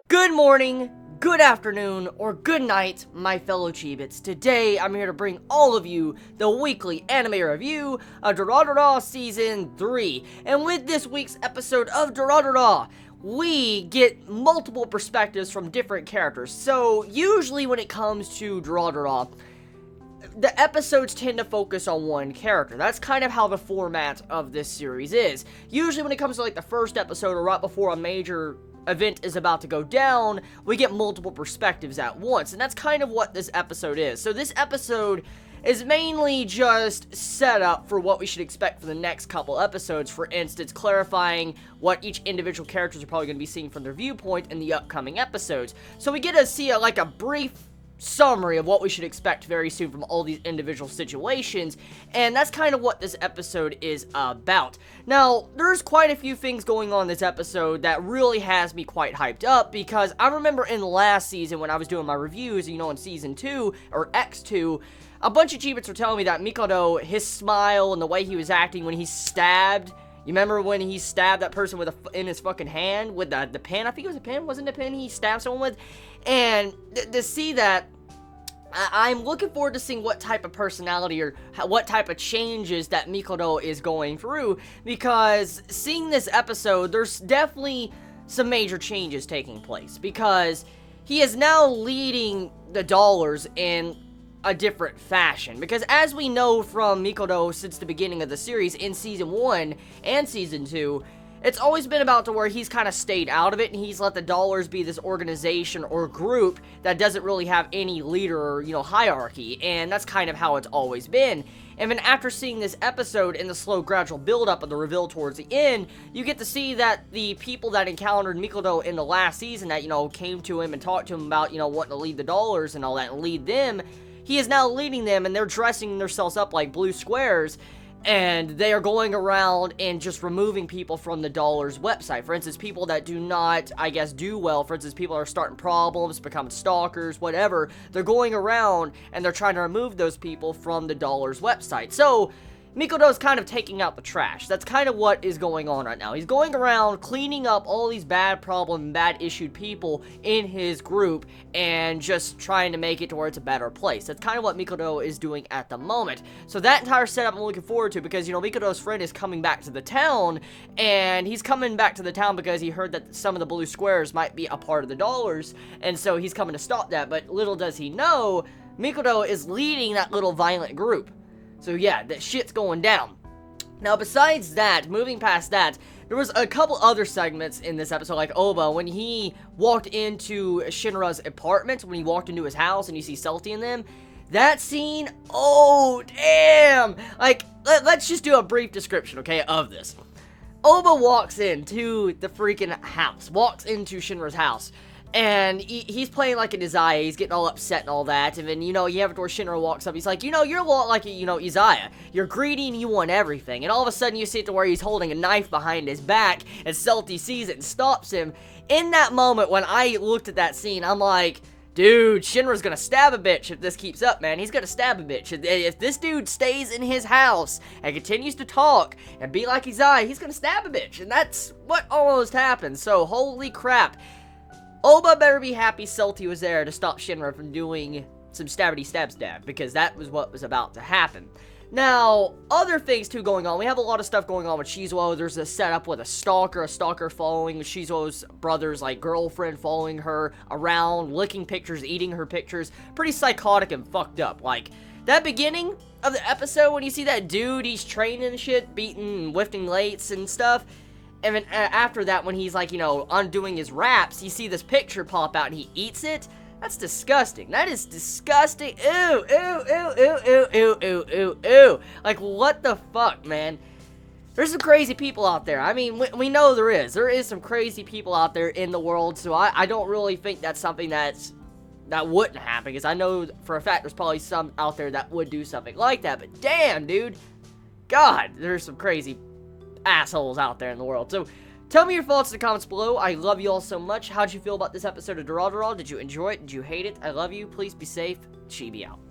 Good morning, good afternoon, or good night, my fellow Chiebits. Today, I'm here to bring all of you the weekly anime review of Durarara Season 3. And with this week's episode of Durarara, we get multiple perspectives from different characters. So, usually when it comes to Durarara, the episodes tend to focus on one character. That's kind of how the format of this series is. Usually when it comes to like the first episode or right before a major event is about to go down, we get multiple perspectives at once, and that's kind of what this episode is. So this episode is mainly just set up for what we should expect for the next couple episodes. For instance, clarifying what each individual characters are probably going to be seeing from their viewpoint in the upcoming episodes. So we get to see a brief summary of what we should expect very soon from all these individual situations, and that's kind of what this episode is about. Now, there's quite a few things going on in this episode that really has me quite hyped up, because I remember in last season when I was doing my reviews, in Season 2, or X2, a bunch of Chiebits were telling me that Mikoto, his smile and the way he was acting when he stabbed, you remember when he stabbed that person in his fucking hand with the pen? I think it was a pen, wasn't it a pen he stabbed someone with? And to see that, I'm looking forward to seeing what type of personality or what type of changes that Mikoto is going through, because seeing this episode, there's definitely some major changes taking place, because he is now leading the dollars in a different fashion. Because as we know from Mikoto since the beginning of the series, in Season 1 and Season 2, it's always been about to where he's kind of stayed out of it, and he's let the dollars be this organization or group that doesn't really have any leader or, hierarchy, and that's kind of how it's always been. And then after seeing this episode and the slow gradual build-up of the reveal towards the end, you get to see that the people that encountered Mikoto in the last season that, came to him and talked to him about, wanting to lead the dollars and all that, and lead them, he is now leading them, and they're dressing themselves up like blue squares, and they are going around and just removing people from the Dollars website. For instance, people that do not, do well. For instance, people are starting problems, becoming stalkers, whatever. They're going around and they're trying to remove those people from the Dollars website. So Mikoto's kind of taking out the trash. That's kind of what is going on right now. He's going around cleaning up all these bad problem, bad issued people in his group and just trying to make it to where it's a better place. That's kind of what Mikoto is doing at the moment. So that entire setup I'm looking forward to, because, Mikoto's friend is coming back to the town, and he's coming back to the town because he heard that some of the blue squares might be a part of the dollars, and so he's coming to stop that. But little does he know, Mikoto is leading that little violent group. So yeah, that shit's going down. Now, besides that, moving past that, there was a couple other segments in this episode, like Oba, when he walked into Shinra's apartment, when he walked into his house and you see Celty in them. That scene, oh, damn! Let's just do a brief description, okay, of this. Oba walks into the freaking house, walks into Shinra's house, and he's playing like an Izaya. He's getting all upset and all that. And then, you have it where Shinra walks up. He's like, you're a lot like, Izaya. You're greedy and you want everything. And all of a sudden, you see it to where he's holding a knife behind his back. And Celty sees it and stops him. In that moment, when I looked at that scene, I'm like, dude, Shinra's gonna stab a bitch if this keeps up, man. He's gonna stab a bitch. If this dude stays in his house and continues to talk and be like Izaya, he's gonna stab a bitch. And that's what almost happened. So, holy crap. Oba better be happy Celty was there to stop Shinra from doing some stabby stab, because that was what was about to happen. Now, other things too going on. We have a lot of stuff going on with Shizuo. There's a setup with a stalker following Shizuo's brother's, girlfriend, following her around, licking pictures, eating her pictures. Pretty psychotic and fucked up. That beginning of the episode when you see that dude, he's training and shit, beating and lifting weights and stuff. And then after that, when he's undoing his wraps, you see this picture pop out and he eats it. That's disgusting. That is disgusting. Ew, ew, ew, ew, ew, ew, ew, ew, ew. What the fuck, man? There's some crazy people out there. I mean, we know there is. There is some crazy people out there in the world, so I don't really think that's something that wouldn't happen, because I know for a fact there's probably some out there that would do something like that. But damn, dude. God, there's some crazy assholes out there in the world. So tell me your thoughts in the comments below. I love you all so much. How'd you feel about this episode of Durarara? Did you enjoy it? Did you hate it? I love you. Please be safe. Chibi out.